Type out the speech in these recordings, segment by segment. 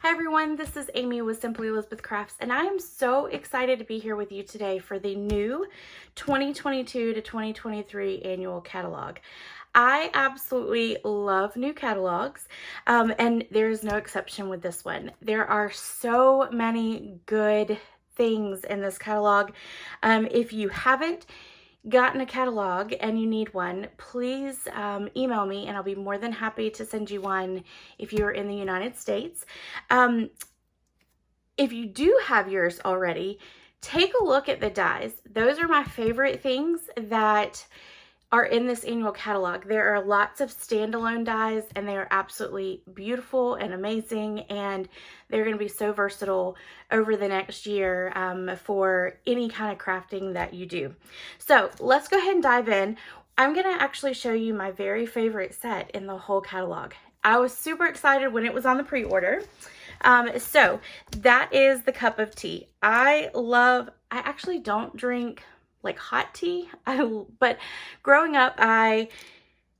Hi everyone, this is Amy with Simply Elizabeth Crafts, and I am so excited to be here with you today for the new 2022 to 2023 annual catalog. I absolutely love new catalogs, and there's no exception with this one. There are so many good things in this catalog. If you haven't gotten a catalog and you need one, please email me and I'll be more than happy to send you one if you're in the United States. If you do have yours already, take a look at the dies. Those are my favorite things that are in this annual catalog. There are lots of standalone dies and they are absolutely beautiful and amazing, and they're going to be so versatile over the next year for any kind of crafting that you do. So let's go ahead and dive in. I'm going to actually show you my very favorite set in the whole catalog. I was super excited when it was on the pre-order. So that is the cup of tea. I actually don't drink like hot tea, but growing up I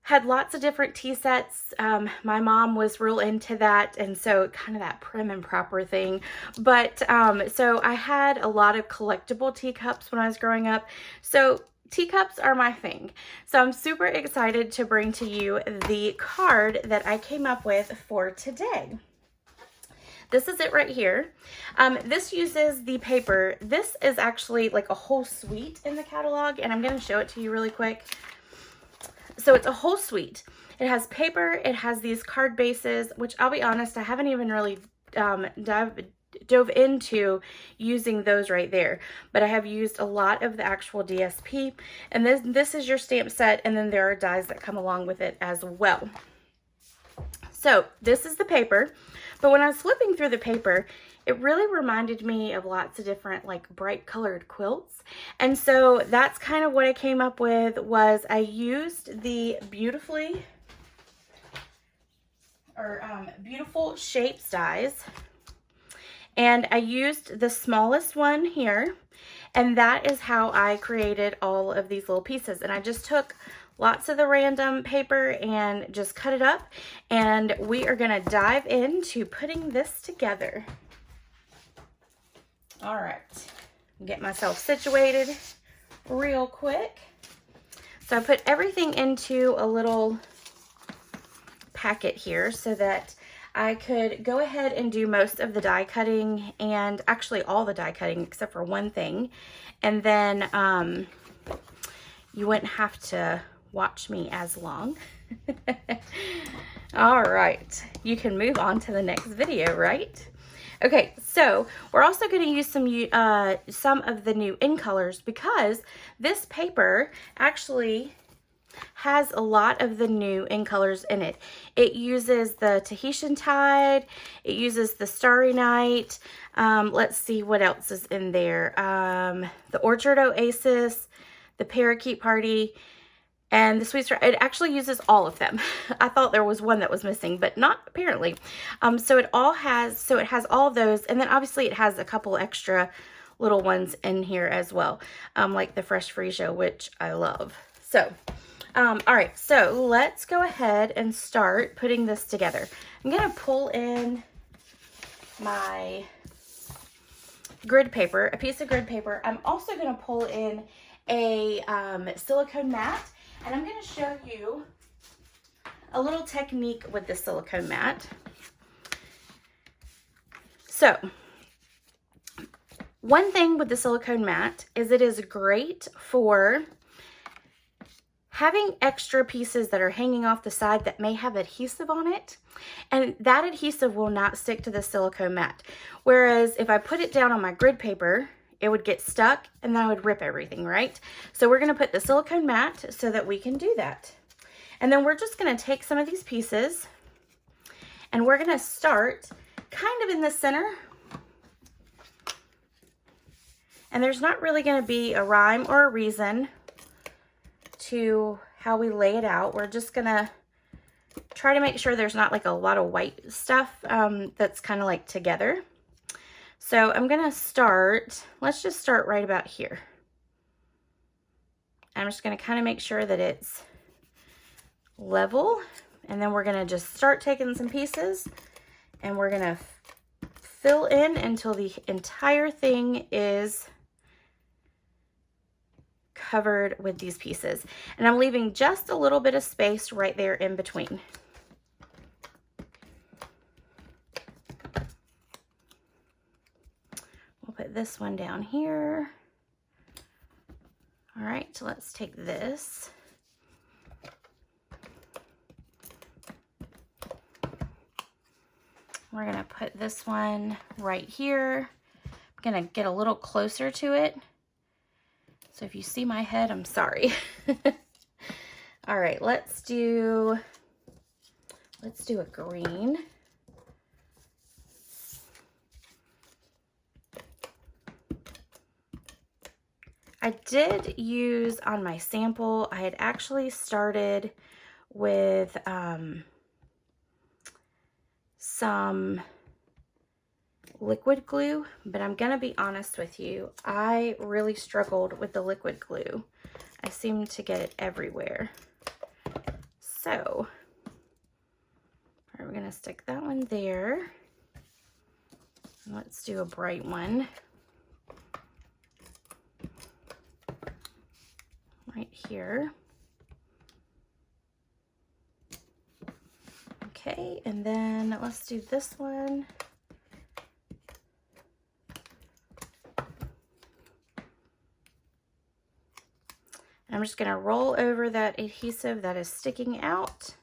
had lots of different tea sets. My mom was real into that, and so kind of that prim and proper thing. But so I had a lot of collectible teacups when I was growing up. So teacups are my thing. So I'm super excited to bring to you the card that I came up with for today. This is it right here. This uses the paper. This is actually like a whole suite in the catalog, and I'm going to show it to you really quick. So it's a whole suite. It has paper, it has these card bases, which I'll be honest, I haven't even really dove into using those right there, but I have used a lot of the actual DSP, and this is your stamp set, and then there are dies that come along with it as well. So this is the paper, but when I was flipping through the paper, it really reminded me of lots of different like bright colored quilts. And so that's kind of what I came up with. Was I used the beautiful shapes dies, and I used the smallest one here, and that is how I created all of these little pieces. And I just took lots of the random paper and just cut it up, and we are going to dive into putting this together. All right, get myself situated real quick. So I put everything into a little packet here so that I could go ahead and do most of the die cutting, and actually all the die cutting except for one thing, and then you wouldn't have to watch me as long. All right, you can move on to the next video, right? Okay, so we're also going to use some of the new in colors, because this paper actually has a lot of the new in colors in it. It uses the Tahitian Tide, it uses the Starry Night, let's see what else is in there, the Orchard Oasis, the Parakeet Party, and the Sweet Strawberry. It actually uses all of them. I thought there was one that was missing, but not apparently. So it has all of those, and then obviously it has a couple extra little ones in here as well, like the Fresh Freesia, which I love. So, all right, so let's go ahead and start putting this together. I'm gonna pull in my grid paper, a piece of grid paper. I'm also gonna pull in a silicone mat, and I'm going to show you a little technique with the silicone mat. So, one thing with the silicone mat is it is great for having extra pieces that are hanging off the side that may have adhesive on it, and that adhesive will not stick to the silicone mat. Whereas if I put it down on my grid paper, it would get stuck and then I would rip everything, right? So we're gonna put the silicone mat so that we can do that. And then we're just gonna take some of these pieces and we're gonna start kind of in the center. And there's not really gonna be a rhyme or a reason to how we lay it out. We're just gonna try to make sure there's not like a lot of white stuff that's kind of like together. So I'm going to start, let's just start right about here. I'm just going to kind of make sure that it's level, and then we're going to just start taking some pieces and we're going to fill in until the entire thing is covered with these pieces. And I'm leaving just a little bit of space right there in between. We'll put this one down here. All right, so let's take this. We're gonna put this one right here. I'm gonna get a little closer to it. So if you see my head, I'm sorry. All right, let's do a green. I did use on my sample, I had actually started with some liquid glue, but I'm gonna be honest with you, I really struggled with the liquid glue. I seem to get it everywhere. So, all right, we're gonna stick that one there. Let's do a bright one. Right here. Okay, and then let's do this one. And I'm just gonna roll over that adhesive that is sticking out.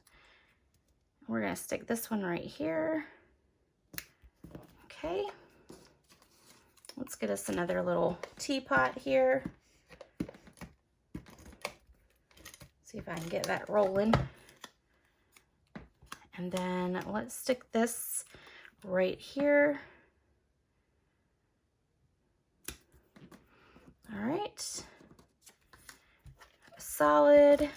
We're gonna stick this one right here. Okay. Let's get us another little teapot here. See if I can get that rolling. And then let's stick this right here. All right. Solid.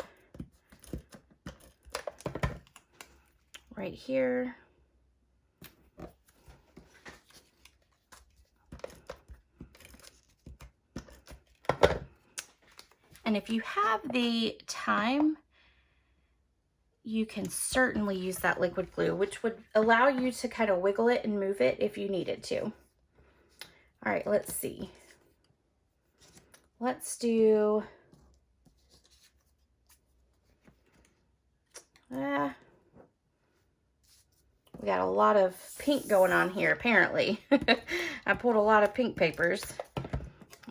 Right here. And if you have the time, you can certainly use that liquid glue, which would allow you to kind of wiggle it and move it if you needed to. All right, let's see. Let's do, we got a lot of pink going on here, apparently. I pulled a lot of pink papers.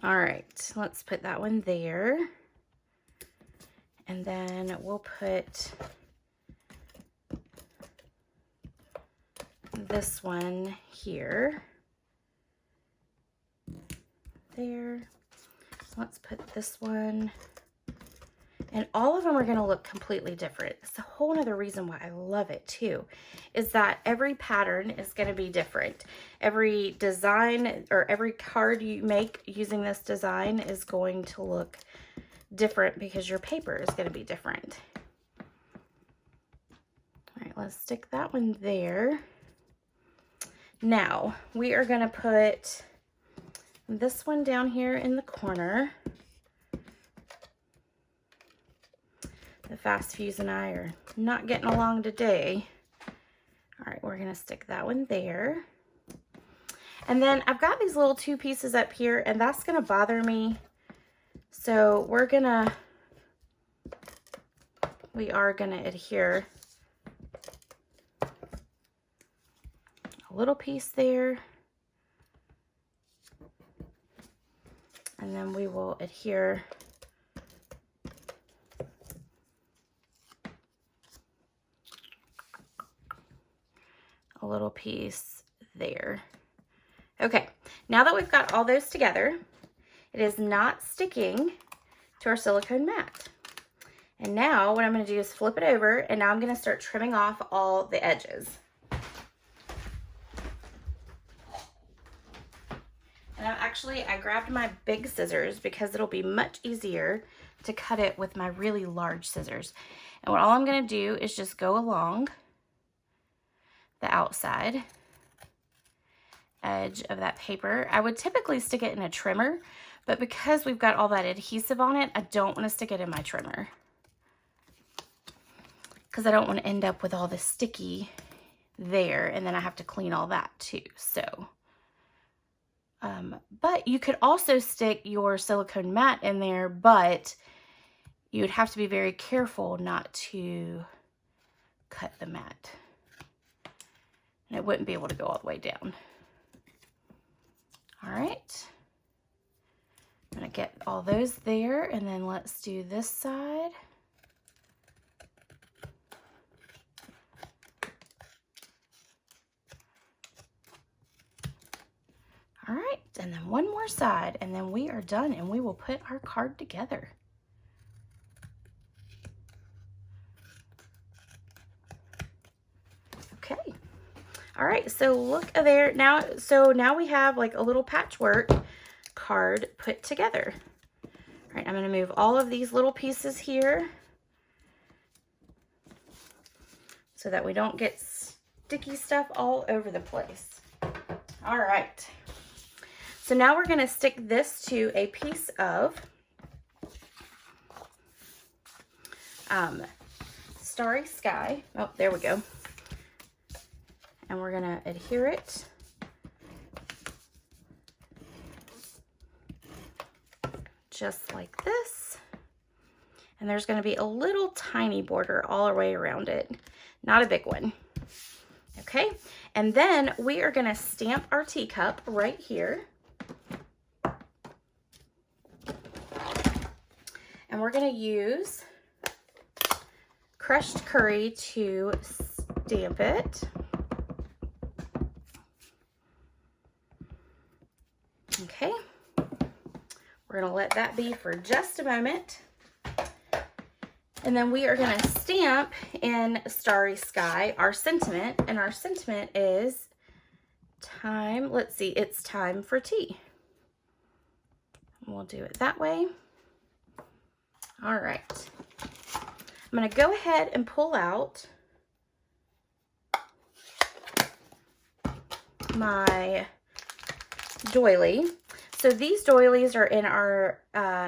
All right, let's put that one there. And then we'll put this one here. There. Let's put this one. And all of them are going to look completely different. It's a whole other reason why I love it too, is that every pattern is going to be different. Every design or every card you make using this design is going to look different because your paper is going to be different. All right, let's stick that one there. Now we are going to put this one down here in the corner. The Fast Fuse and I are not getting along today. All right, we're gonna stick that one there. And then I've got these little two pieces up here, and that's gonna bother me. So we are gonna adhere a little piece there. And then we will adhere a little piece there. Okay, now that we've got all those together, it is not sticking to our silicone mat. And now what I'm going to do is flip it over, and now I'm going to start trimming off all the edges. And I grabbed my big scissors because it'll be much easier to cut it with my really large scissors. And all I'm going to do is just go along the outside edge of that paper. I would typically stick it in a trimmer, but because we've got all that adhesive on it, I don't want to stick it in my trimmer because I don't want to end up with all the sticky there, and then I have to clean all that too. So But you could also stick your silicone mat in there, but you would have to be very careful not to cut the mat. And it wouldn't be able to go all the way down. All right. I'm going to get all those there, and then let's do this side. All right, and then one more side, and then we are done, and we will put our card together. Okay. All right, so look there now. So now we have like a little patchwork card put together. All right, I'm going to move all of these little pieces here so that we don't get sticky stuff all over the place. All right. So now we're going to stick this to a piece of Starry Sky. Oh, there we go. And we're going to adhere it just like this. And there's going to be a little tiny border all the way around it, not a big one. Okay, and then we are going to stamp our teacup right here. And we're going to use crushed curry to stamp it. Okay, we're going to let that be for just a moment. And then we are going to stamp in Starry Sky our sentiment. And our sentiment is time, let's see, it's time for tea. We'll do it that way. All right. I'm going to go ahead and pull out my doily. So these doilies are in our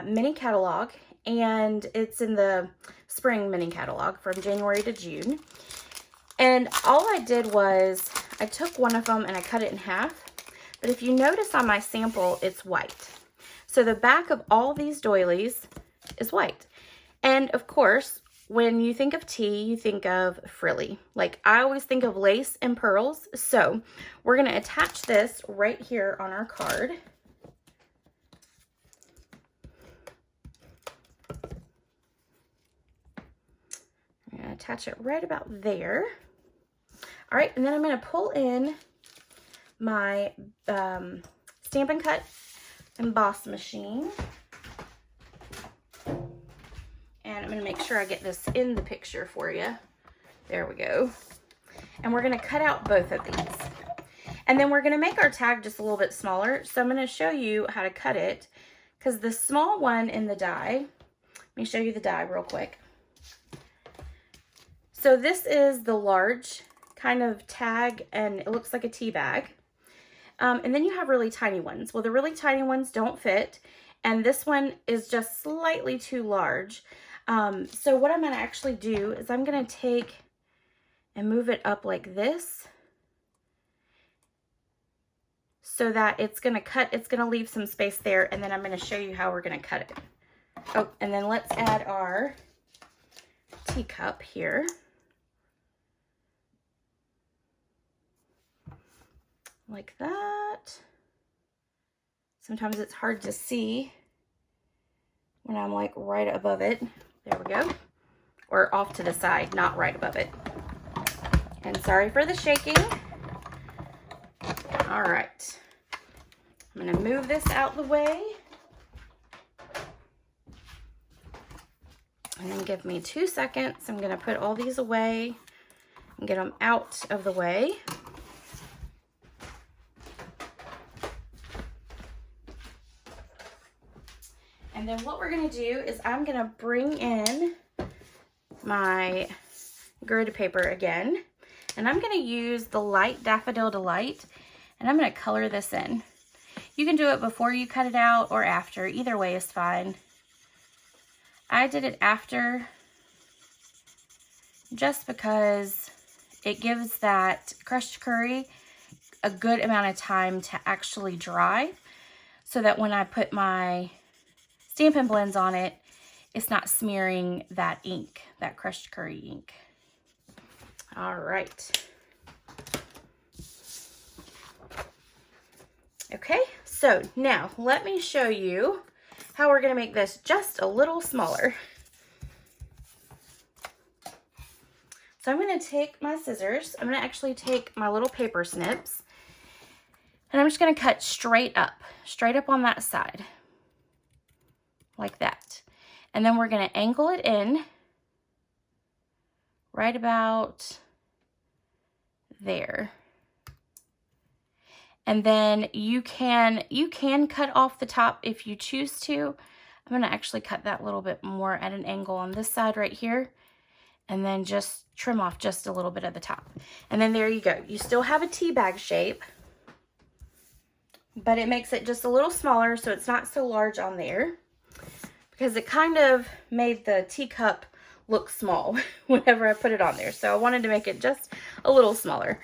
mini catalog, and it's in the spring mini catalog from January to June. And all I did was I took one of them and I cut it in half. But if you notice on my sample, it's white. So the back of all these doilies is white. And of course, when you think of tea, you think of frilly. Like I always think of lace and pearls. So we're going to attach this right here on our card. I'm going to attach it right about there. All right, and then I'm going to pull in my Stampin' Cut emboss machine. And I'm going to make sure I get this in the picture for you. There we go. And we're going to cut out both of these. And then we're going to make our tag just a little bit smaller. So I'm going to show you how to cut it. Because the small one in the die, let me show you the die real quick. So this is the large kind of tag, and it looks like a tea bag. And then you have really tiny ones. Well, the really tiny ones don't fit. And this one is just slightly too large. So what I'm going to actually do is I'm going to take and move it up like this so that it's going to cut, it's going to leave some space there, and then I'm going to show you how we're going to cut it. Oh, and then let's add our teacup here. Like that. Sometimes it's hard to see when I'm like right above it. There we go. Or off to the side, not right above it. And sorry for the shaking. All right. I'm going to move this out the way. And then give me 2 seconds. I'm going to put all these away and get them out of the way. And then what we're going to do is I'm going to bring in my grid paper again. And I'm going to use the light Daffodil Delight. And I'm going to color this in. You can do it before you cut it out or after. Either way is fine. I did it after just because it gives that crushed curry a good amount of time to actually dry. so that when I put my Stampin' blends on it, it's not smearing that ink, that crushed curry ink. All right. Okay, so now let me show you how we're going to make this just a little smaller. So I'm going to take my scissors. I'm going to actually take my little paper snips, and I'm just going to cut straight up on that side, like that. And then we're going to angle it in right about there. And then you can cut off the top if you choose to. I'm going to actually cut that a little bit more at an angle on this side right here, and then just trim off just a little bit of the top. And then there you go. You still have a tea bag shape, but it makes it just a little smaller so it's not so large on there, because it kind of made the teacup look small whenever I put it on there. So I wanted to make it just a little smaller.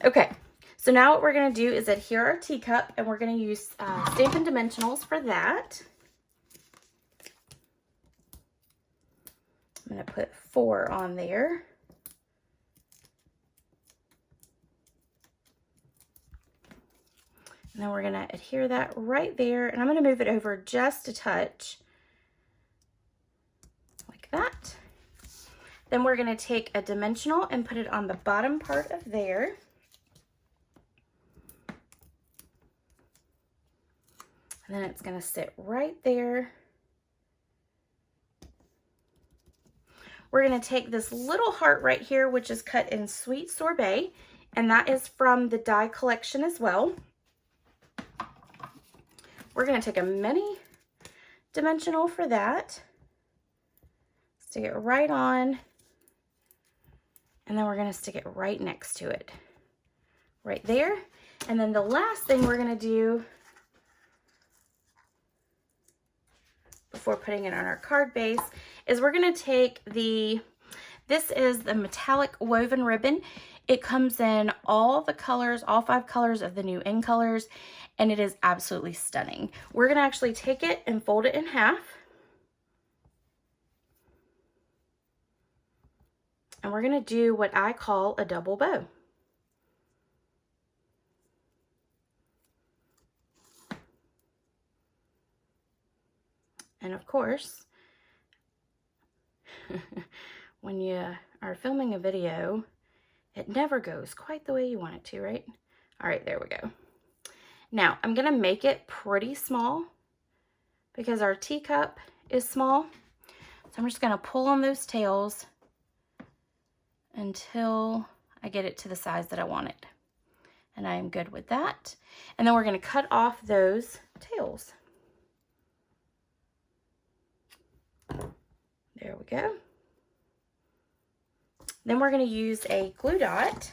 Okay, so now what we're going to do is adhere our teacup, and we're going to use Stampin' Dimensionals for that. I'm going to put 4 on there. And then we're going to adhere that right there, and I'm going to move it over just a touch, like that. Then we're going to take a dimensional and put it on the bottom part of there. And then it's going to sit right there. We're going to take this little heart right here, which is cut in Sweet Sorbet, and that is from the die collection as well. We're going to take a mini dimensional for that, stick it right on, and then we're going to stick it right next to it, right there. And then the last thing we're going to do before putting it on our card base is we're going to take this is the metallic woven ribbon. It comes in all the colors, all 5 colors of the new in colors, and it is absolutely stunning. We're going to actually take it and fold it in half. And we're going to do what I call a double bow. And of course, when you are filming a video, it never goes quite the way you want it to, right? All right, there we go. Now, I'm going to make it pretty small because our teacup is small. So I'm just going to pull on those tails until I get it to the size that I want it. And I am good with that. And then we're going to cut off those tails. There we go. Then we're going to use a glue dot.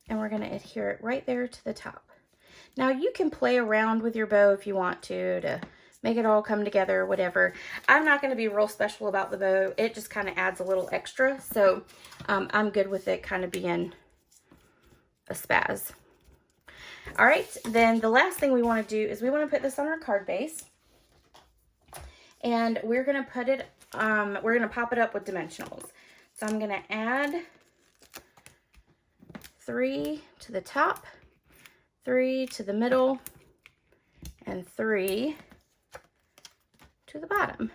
And we're going to adhere it right there to the top. Now you can play around with your bow if you want to make it all come together or whatever. I'm not going to be real special about the bow. It just kind of adds a little extra. So I'm good with it kind of being a spaz. All right, then the last thing we want to do is we want to put this on our card base. And we're going to put it, we're going to pop it up with dimensionals. So I'm going to add 3 to the top, 3 to the middle, and 3 to the bottom.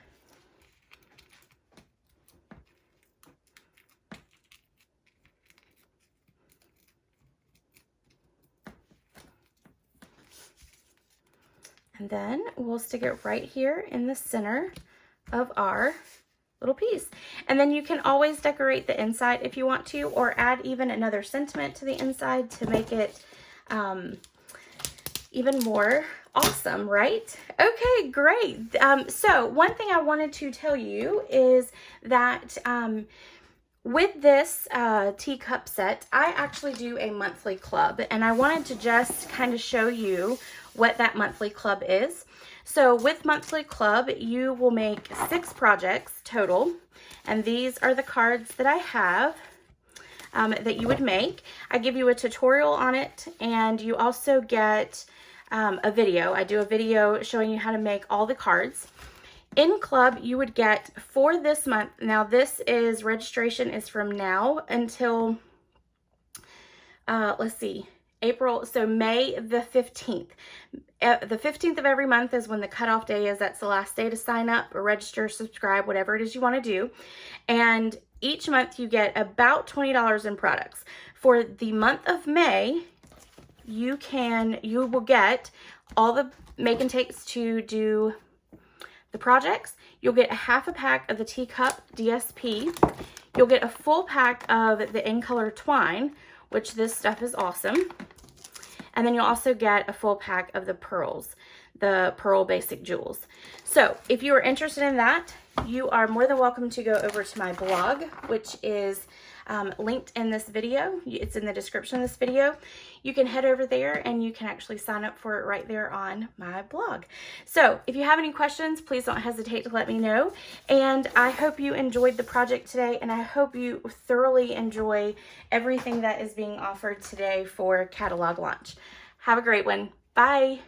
And then we'll stick it right here in the center of our little piece. And then you can always decorate the inside if you want to, or add even another sentiment to the inside to make it even more awesome, right? Okay, great. So one thing I wanted to tell you is that with this teacup set, I actually do a monthly club, and I wanted to just kind of show you what that monthly club is. So with Monthly Club, you will make 6 projects total, and these are the cards that I have that you would make. I give you a tutorial on it, and you also get a video. I do a video showing you how to make all the cards. In Club, you would get for this month, now this is, registration is from now until, let's see, April, so May the 15th. The 15th of every month is when the cutoff day is. That's the last day to sign up or register, subscribe, whatever it is you want to do. And each month you get about $20 in products. For the month of May, you will get all the make and takes to do the projects. You'll get a half a pack of the teacup DSP. You'll get a full pack of the In Color twine, which this stuff is awesome. And then you'll also get a full pack of the pearls, the pearl basic jewels. So if you are interested in that, you are more than welcome to go over to my blog, which is linked in this video. It's in the description of this video. You can head over there and you can actually sign up for it right there on my blog. So if you have any questions, please don't hesitate to let me know. And I hope you enjoyed the project today, and I hope you thoroughly enjoy everything that is being offered today for catalog launch. Have a great one. Bye.